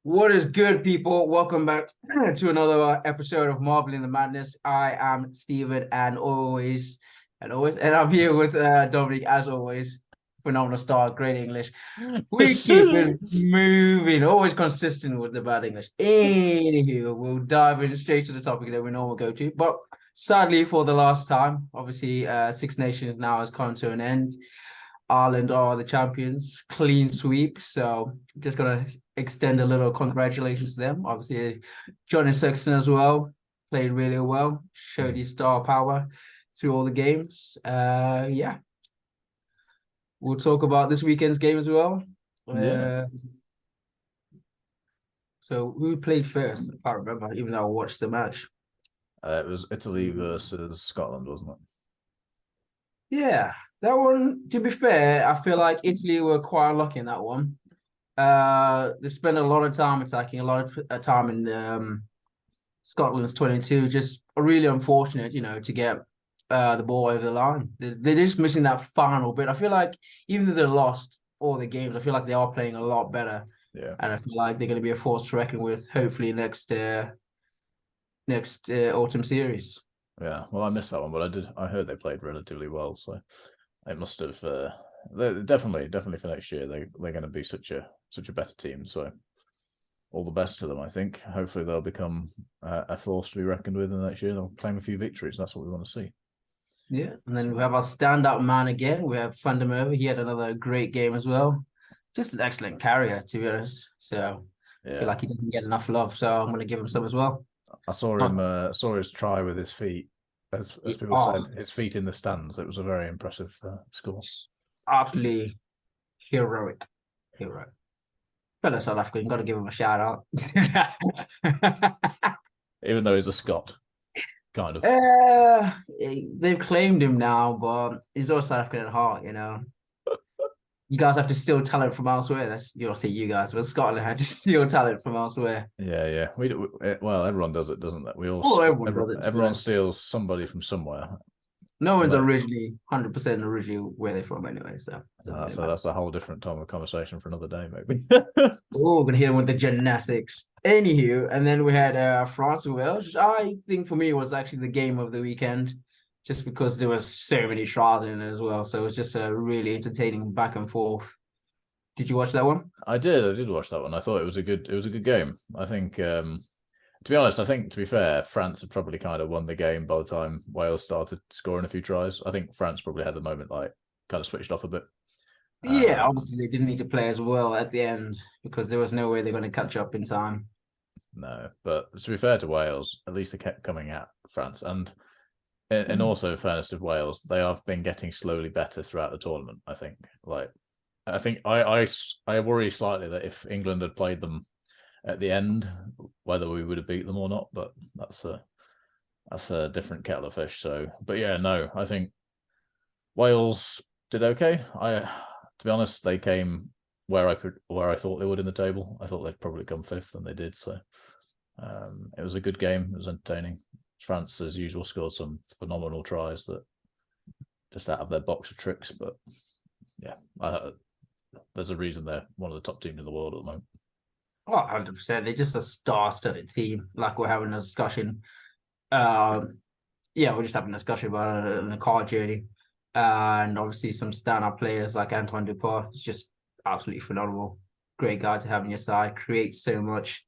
What is good, people? Welcome back to another episode of Marveling the Madness. I am Steven, and I'm here with Dominic, as always. Phenomenal start, great English. We keep it moving, always consistent with the bad English. Anywho, we'll dive in straight to the topic that we normally go to. But sadly, for the last time, obviously, Six Nations now has come to an end. Ireland are the champions, clean sweep. So just gonna extend a little congratulations to them. Obviously, Johnny Sexton as well played really well, showed his star power through all the games. Yeah, we'll talk about this weekend's game as well. Yeah, Uh, so who played first? I can't remember, even though I watched the match. it was Italy versus Scotland, wasn't it? Yeah, that one. To be fair, I feel like Italy were quite lucky in that one. They spent a lot of time attacking, a lot of time in Scotland's 22. Just really unfortunate, to get the ball over the line. They're just missing that final bit. I feel like even though they lost all the games, I feel like they are playing a lot better, Yeah, and I feel like they're going to be a force to reckon with. Hopefully next autumn series. yeah. Well, I missed that one, but I heard they played relatively well, so it must have. They're definitely for next year. They're going to be such a better team. So all the best to them. I think. Hopefully they'll become a force to be reckoned with in the next year. They'll claim a few victories. That's what we want to see. Yeah, and then So, we have our standout man again. We have Van der Merwe. He had another great game as well. Just an excellent carrier, to be honest. So I feel yeah, like he doesn't get enough love. So I'm going to give him some as well. I saw Not, him. Saw his try with his feet. As people said, oh, his feet in the stands. It was a very impressive score. absolutely heroic. Heroic. Fellow South African, got to give him a shout out. Even though he's a Scot, kind of. They've claimed him now, but he's also South African at heart. You guys have to steal talent from elsewhere. That's you'll see you guys, but Scotland had to steal talent from elsewhere. Yeah, yeah. Well, everyone does it, doesn't it? Well, everyone does it, to be Everyone honest. steals somebody from somewhere. No one's But originally 100% original where they're from anyway, so it doesn't really matter. that's a whole different time of conversation for another day, maybe. Oh, we're gonna hit him with the genetics. Anywho, and then we had France and Wales, which I think for me was actually the game of the weekend, just because there was so many trials in it as well. So it was just a really entertaining back and forth. Did you watch that one? I did watch that one. I thought it was a good game. I think, to be honest, I think to be fair, France had probably kind of won the game by the time Wales started scoring a few tries. I think France probably had a moment like kind of switched off a bit. Yeah, Um, obviously they didn't need to play as well at the end because there was no way they're going to catch up in time. no, but to be fair to Wales, at least they kept coming at France, and also fairness to Wales, they have been getting slowly better throughout the tournament. I think. I think I worry slightly that if England had played them at the end, whether we would have beat them or not. But that's a different kettle of fish. So, but yeah, no, I think Wales did okay. To be honest, they came where I thought they would in the table. I thought they'd probably come fifth, and they did. So it was a good game. It was entertaining. France, as usual, scored some phenomenal tries that just out of their box of tricks. But yeah, there's a reason they're one of the top teams in the world at the moment. Oh, 100%. They're just a star-studded team. Like we're having a discussion. Um, yeah, we're just having a discussion about it in the car journey. And obviously some stand-up players like Antoine Dupont. It's just absolutely phenomenal. Great guy to have on your side. Creates so much.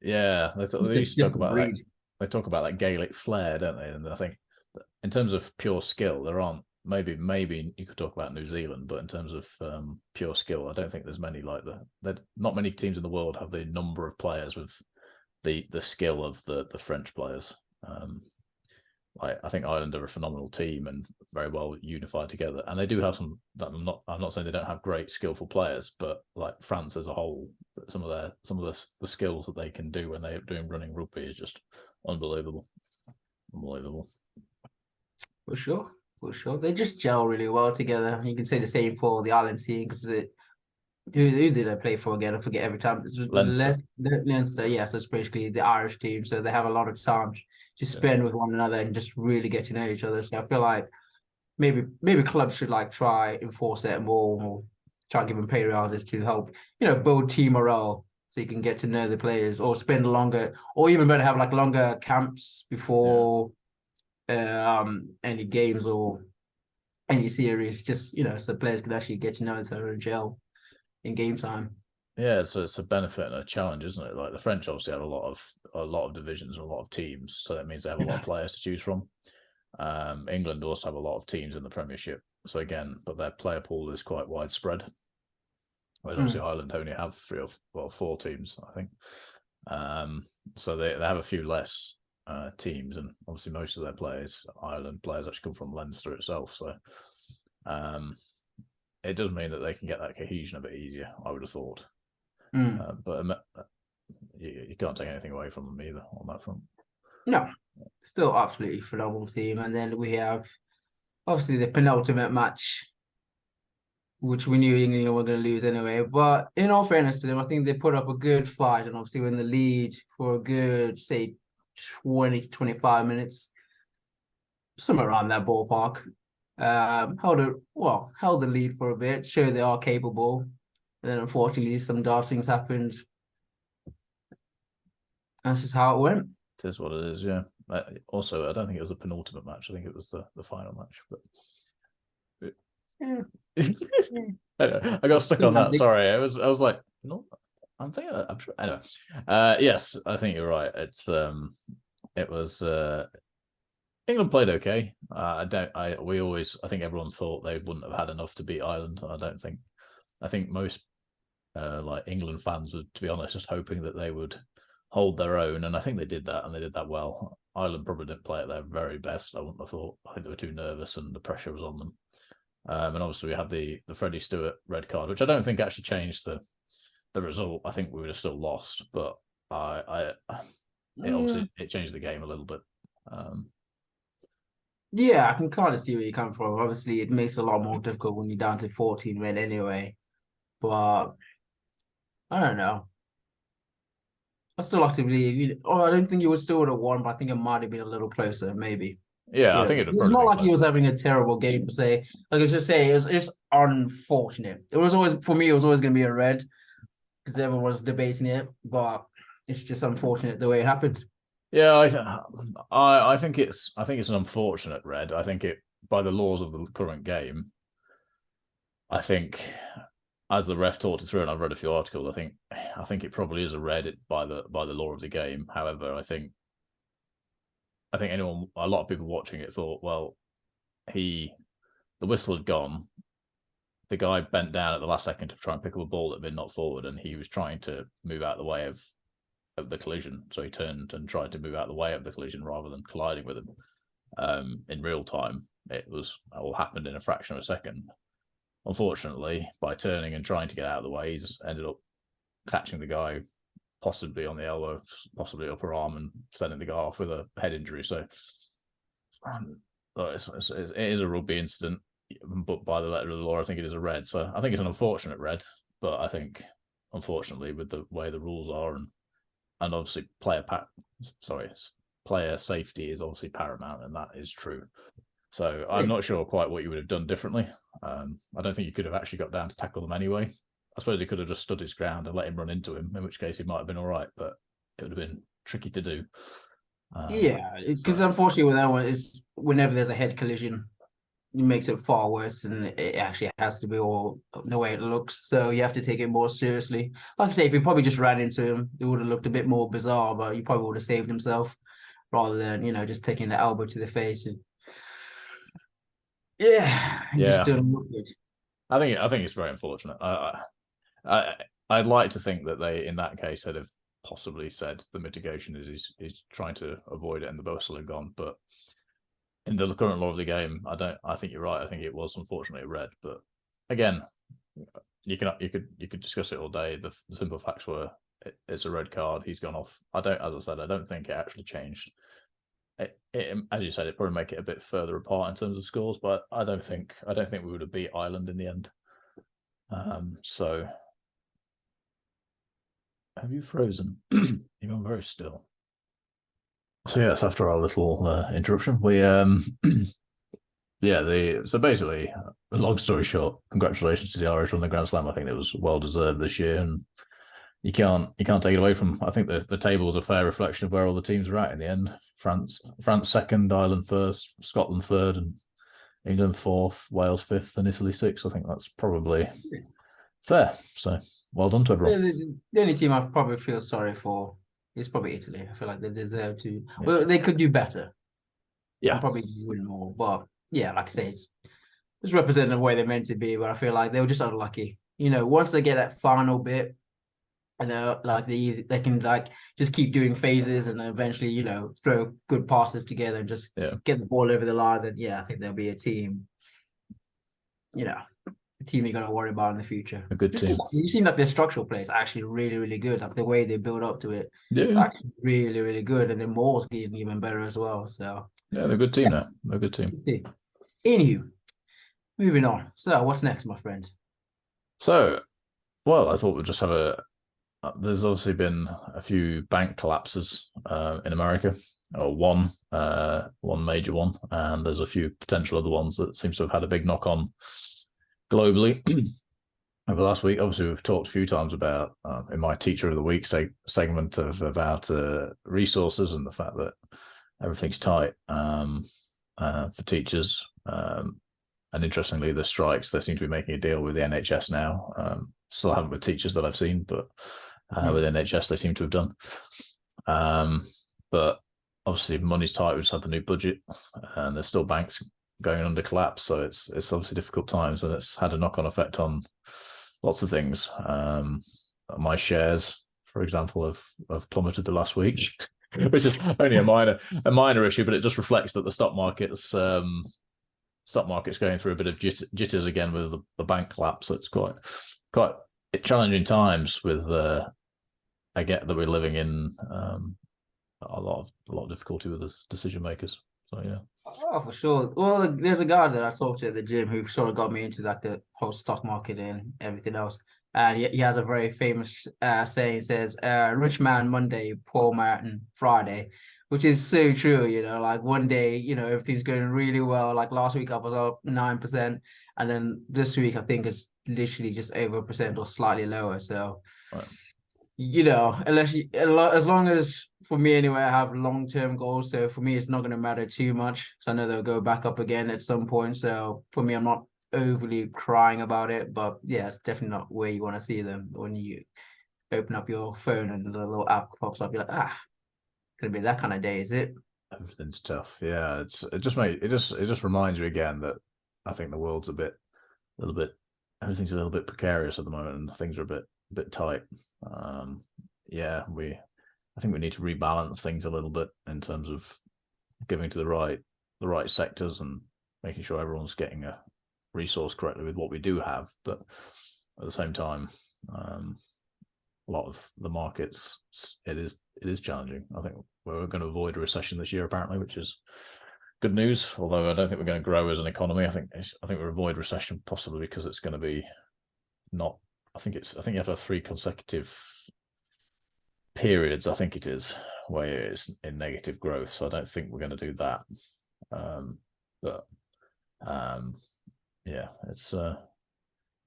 Yeah, It's they a used to talk different about that. breed. They talk about that Gaelic flair, don't they? And I think in terms of pure skill, there aren't. Maybe you could talk about New Zealand, but in terms of pure skill, I don't think there's many like that. Not many teams in the world have the number of players with the skill of the French players. I think Ireland are a phenomenal team and very well unified together, and they do have some. I'm not saying they don't have great skillful players, but like France as a whole, some of the skills that they can do when they're doing running rugby is just unbelievable, unbelievable. For sure. For sure. They just gel really well together. You can say the same for the Ireland team because who did I play for again? I forget every time. It's Leinster, Leinster, yeah. So it's basically the Irish team. So they have a lot of time to yeah, spend with one another and just really get to know each other. So I feel like maybe clubs should like try enforce that more. try to give them pay rises to help, build team morale so you can get to know the players or spend longer, or even better, have like longer camps before any games or any series, just, so players can actually get to know each other and gel in game time. Yeah, so it's a benefit and a challenge, isn't it? Like the French obviously have a lot of divisions and a lot of teams, so that means they have a lot of players to choose from. England also have a lot of teams in the Premiership, so again, but their player pool is quite widespread. Whereas obviously Ireland only have 4 teams, I think. So they have a few less teams, and obviously most of their players, Ireland players, actually come from Leinster itself. So it does mean that they can get that cohesion a bit easier, I would have thought. But you can't take anything away from them either on that front. No, still absolutely phenomenal team. And then we have obviously the penultimate match, which we knew England were going to lose anyway. But in all fairness to them, I think they put up a good fight and obviously were in the lead for a good, say, 20 to 25 minutes, somewhere around that ballpark. Held the lead for a bit, showed they are capable. And then unfortunately, some daft things happened. That's just how it went. It is what it is, yeah. Also, I don't think it was the penultimate match. I think it was the final match. But I got stuck on that. Sorry, I was like, no, I'm sure. Anyway, yes, I think you're right. It was England played okay. I think everyone thought they wouldn't have had enough to beat Ireland. I think most like England fans would, to be honest, just hoping that they would hold their own, and I think they did that, and they did that well. Ireland probably didn't play at their very best. I wouldn't have thought. I think they were too nervous, and the pressure was on them. And obviously we had the Freddie Stewart red card, which I don't think actually changed the result. I think we would have still lost, but it changed the game a little bit. Yeah, I can kind of see where you come from. Obviously, it makes it a lot more difficult when you're down to 14 men anyway. But I don't know. I still like to believe. I don't think you would still would have won, but I think it might have been a little closer, maybe. Yeah, I think it's not like he was having a terrible game per se. Like I was just saying, it's just unfortunate. It was always for me. It was always going to be a red because everyone was debating it, but it's just unfortunate the way it happened. Yeah, I think it's an unfortunate red. I think it, by the laws of the current game, I think as the ref talked it through, and I've read a few articles, I think it probably is a red by the law of the game. However, I think a lot of people watching it thought, well, the whistle had gone. The guy bent down at the last second to try and pick up a ball that had been knocked forward, and he was trying to move out of the way of the collision. So he turned and tried to move out of the way of the collision rather than colliding with him. In real time, it all happened in a fraction of a second. Unfortunately, by turning and trying to get out of the way, he's ended up catching the guy possibly on the elbow, possibly upper arm, and sending the guy off with a head injury. So it is a rugby incident, but by the letter of the law, I think it is a red. So I think it's an unfortunate red, but I think, unfortunately, with the way the rules are, and obviously player safety is obviously paramount, and that is true. So I'm not sure quite what you would have done differently. I don't think you could have actually got down to tackle them anyway. I suppose he could have just stood his ground and let him run into him, in which case he might have been all right, but it would have been tricky to do. Because unfortunately with that one, is whenever there's a head collision, it makes it far worse than it actually has to be, all the way it looks. So you have to take it more seriously. Like I say, if he probably just ran into him, it would have looked a bit more bizarre, but he probably would have saved himself rather than, just taking the elbow to the face. And just didn't look good. I think it's very unfortunate. I'd like to think that they, in that case, had have possibly said the mitigation is trying to avoid it and the whistle had gone. But in the current law of the game, I think you're right. I think it was unfortunately a red. But again, you could discuss it all day. The simple facts were it's a red card. He's gone off. As I said, I don't think it actually changed. As you said, it probably make it a bit further apart in terms of scores, but I don't think we would have beat Ireland in the end. So have you frozen? You've gone very still. So yes, after our little interruption, we so basically long story short, congratulations to the Irish on the Grand Slam. I think it was well deserved this year, and you can't take it away from. I think the table is a fair reflection of where all the teams are at in the end. France second, Ireland first, Scotland third, and England fourth, Wales fifth, and Italy sixth. I think that's probably fair. So well done to everyone. The only team I probably feel sorry for is probably Italy. I feel like they deserve to. Well, they could do better. Yeah, And probably win more. But yeah, like I say, it's representing the way they're meant to be. But I feel like they were just unlucky. Once they get that final bit, and they're like they can like just keep doing phases, and then eventually throw good passes together and just get the ball over the line. Then I think there'll be a team. A team you got to worry about in the future. A good team. You've seen that their structural play is actually really, really good. Like the way they build up to it, actually really, really good. And then Moore's getting even better as well. So they're a good team now. They're a good team. Anywho, moving on. So what's next, my friend? So, well, I thought we'd just have there's obviously been a few bank collapses in America, or one major one, and there's a few potential other ones that seems to have had a big knock on globally over the last week. Obviously, we've talked a few times about in my Teacher of the Week segment about resources and the fact that everything's tight for teachers. And interestingly, the strikes, they seem to be making a deal with the NHS now. Still haven't with teachers that I've seen, but with NHS, they seem to have done. But obviously, money's tight. We just had the new budget, and there's still banks going under collapse. So it's obviously difficult times, and it's had a knock-on effect on lots of things. My shares, for example, have plummeted the last week, which is only a minor issue, but it just reflects that the stock market's going through a bit of jitters again with the bank collapse. So it's quite challenging times with I get that we're living in a lot of difficulty with the decision makers. So yeah. Oh, for sure. Well, there's a guy that I talked to at the gym who sort of got me into like the whole stock market and everything else. And he has a very famous saying. It says, "Rich man Monday, poor man Friday," which is so true. Like one day, everything's going really well. Like last week, I was up 9%, and then this week, I think it's literally just over 1% or slightly lower. So. Right. As long as for me anyway, I have long-term goals. So for me, it's not going to matter too much. So I know they'll go back up again at some point. So for me, I'm not overly crying about it. But yeah, it's definitely not where you want to see them when you open up your phone and the little app pops up. You're like, could be that kind of day, is it? Everything's tough. Yeah, it just reminds you again that I think the world's everything's a little bit precarious at the moment, and things are a bit tight. I think we need to rebalance things a little bit in terms of giving to the right sectors and making sure everyone's getting a resource correctly with what we do have. But at the same time, a lot of the markets, it is challenging. I think we're going to avoid a recession this year, apparently, which is good news. Although I don't think we're going to grow as an economy. I think we'll avoid recession possibly because it's going to be not. I think you have to have 3 consecutive periods. I think it is where it's in negative growth. So I don't think we're going to do that. Yeah, it's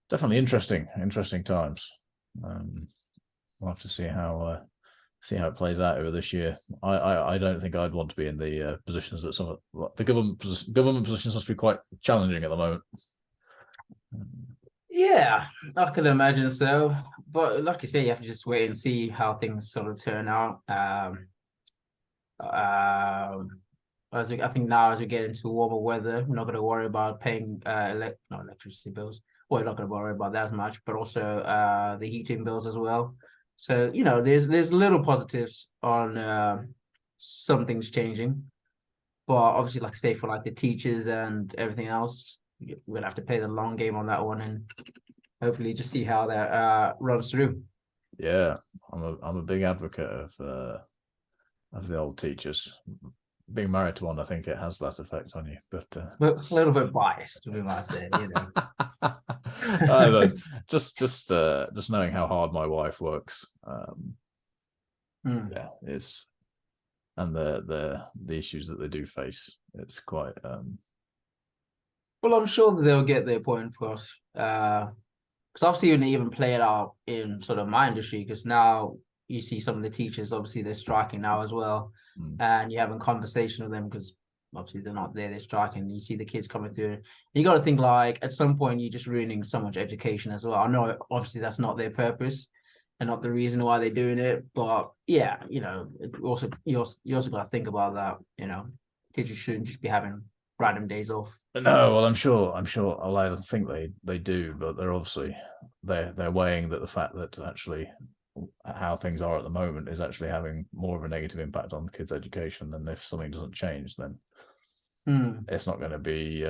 definitely interesting times. We'll have to see how it plays out over this year. I don't think I'd want to be in the positions that some of the government positions must be quite challenging at the moment. Yeah, I can imagine so. But like you say, you have to just wait and see how things sort of turn out. I think now as we get into warmer weather, we're not going to worry about paying not electricity bills. Well, we're not going to worry about that as much, but also the heating bills as well. So there's little positives on some things changing, but obviously, like I say, for like the teachers and everything else, we'll have to play the long game on that one and hopefully just see how that runs through. Yeah, I'm a big advocate of the old teachers. Being married to one, I think it has that effect on you. But a little bit biased, we might say, just knowing how hard my wife works, yeah, it's and the issues that they do face. It's quite Well, I'm sure that they'll get their point across. Because I've seen it even play it out in sort of my industry. Because now you see some of the teachers, obviously they're striking now as well, and you're having conversation with them because obviously they're not there, they're striking. You see the kids coming through. You got to think like at some point you're just ruining so much education as well. I know obviously that's not their purpose and not the reason why they're doing it, but yeah, you also got to think about that. Teachers shouldn't just be having random days off. No, well, I'm sure. I think they do, but they're obviously they're weighing that the fact that actually how things are at the moment is actually having more of a negative impact on kids' education than if something doesn't change, then it's not going to be.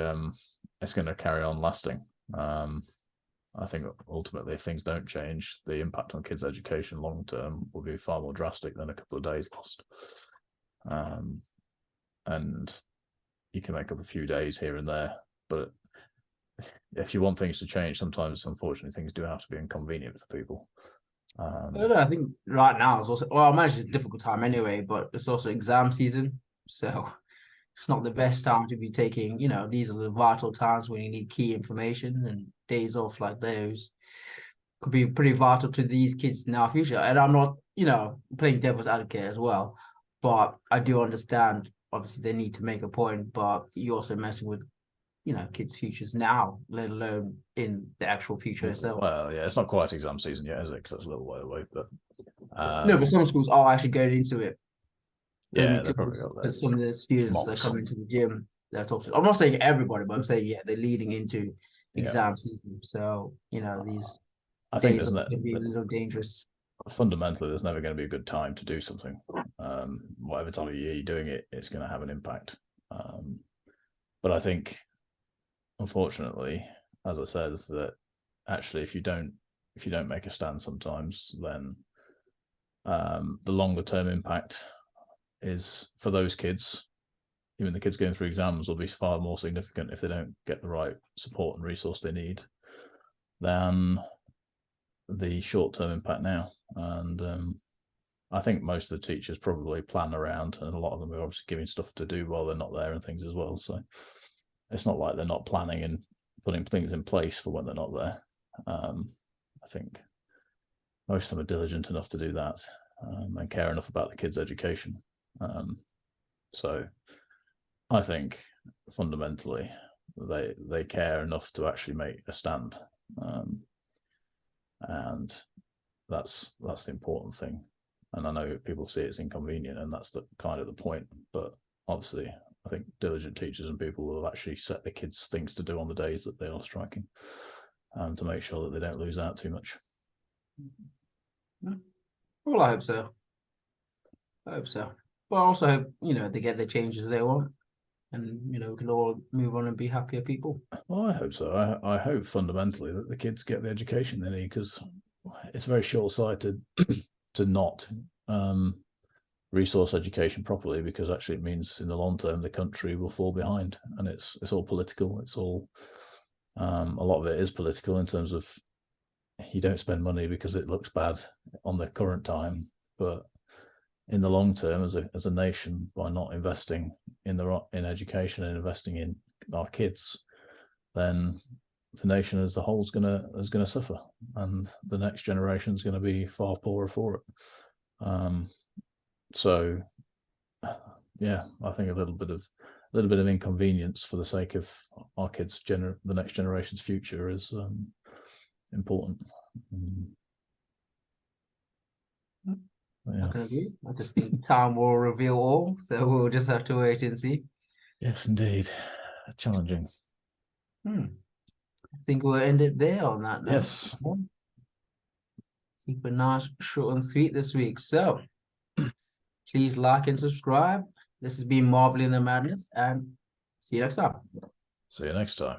It's going to carry on lasting. I think ultimately, if things don't change, the impact on kids' education long term will be far more drastic than a couple of days lost. And you can make up a few days here and there, but if you want things to change, sometimes unfortunately things do have to be inconvenient for people. I don't know. I think right now it's also, well, I imagine it's a difficult time anyway, but it's also exam season, so it's not the best time to be taking. These are the vital times when you need key information, and days off like those could be pretty vital to these kids in our future. And I'm not, playing devil's advocate as well, but I do understand. Obviously, they need to make a point, but you're also messing with, kids' futures now, let alone in the actual future itself. Well, yeah, it's not quite exam season yet, is it? Because that's a little way away. But No, but some schools are actually going into it. Yeah, they probably got Because some of the students that come into the gym, they're talking. I'm not saying everybody, but I'm saying they're leading into exam season. So these I think days can be a little dangerous. Fundamentally, there's never going to be a good time to do something. Whatever time of year you're doing it, it's going to have an impact. But I think, unfortunately, as I said, that actually, if you don't make a stand, sometimes then the longer term impact is for those kids. Even the kids going through exams will be far more significant if they don't get the right support and resource they need than the short-term impact now. And I think most of the teachers probably plan around, and a lot of them are obviously giving stuff to do while they're not there and things as well. So it's not like they're not planning and putting things in place for when they're not there. I think most of them are diligent enough to do that and care enough about the kids' education. So I think fundamentally they care enough to actually make a stand, and that's the important thing. And I know people see it's inconvenient, and that's the kind of the point. But obviously, I think diligent teachers and people will actually set the kids things to do on the days that they are striking, to make sure that they don't lose out too much. Well, I hope so. But I also hope they get the changes they want, and we can all move on and be happier people. Well, I hope so. I hope fundamentally that the kids get the education they need, because it's very short-sighted to not resource education properly, because actually it means in the long term the country will fall behind, and it's all political. It's all a lot of it is political in terms of you don't spend money because it looks bad on the current time, but in the long term, as a nation, by not investing in education and investing in our kids, then the nation as a whole is gonna suffer, and the next generation is going to be far poorer for it. So, yeah, I think a little bit of inconvenience for the sake of our kids' the next generation's future is important. Yeah. I can agree. I just think time will reveal all, so we'll just have to wait and see. Yes, indeed. Challenging. I think we'll end it there on that note. Yes. Keep it nice, short and sweet this week. So please like and subscribe. This has been Marveling the Madness, and see you next time. See you next time.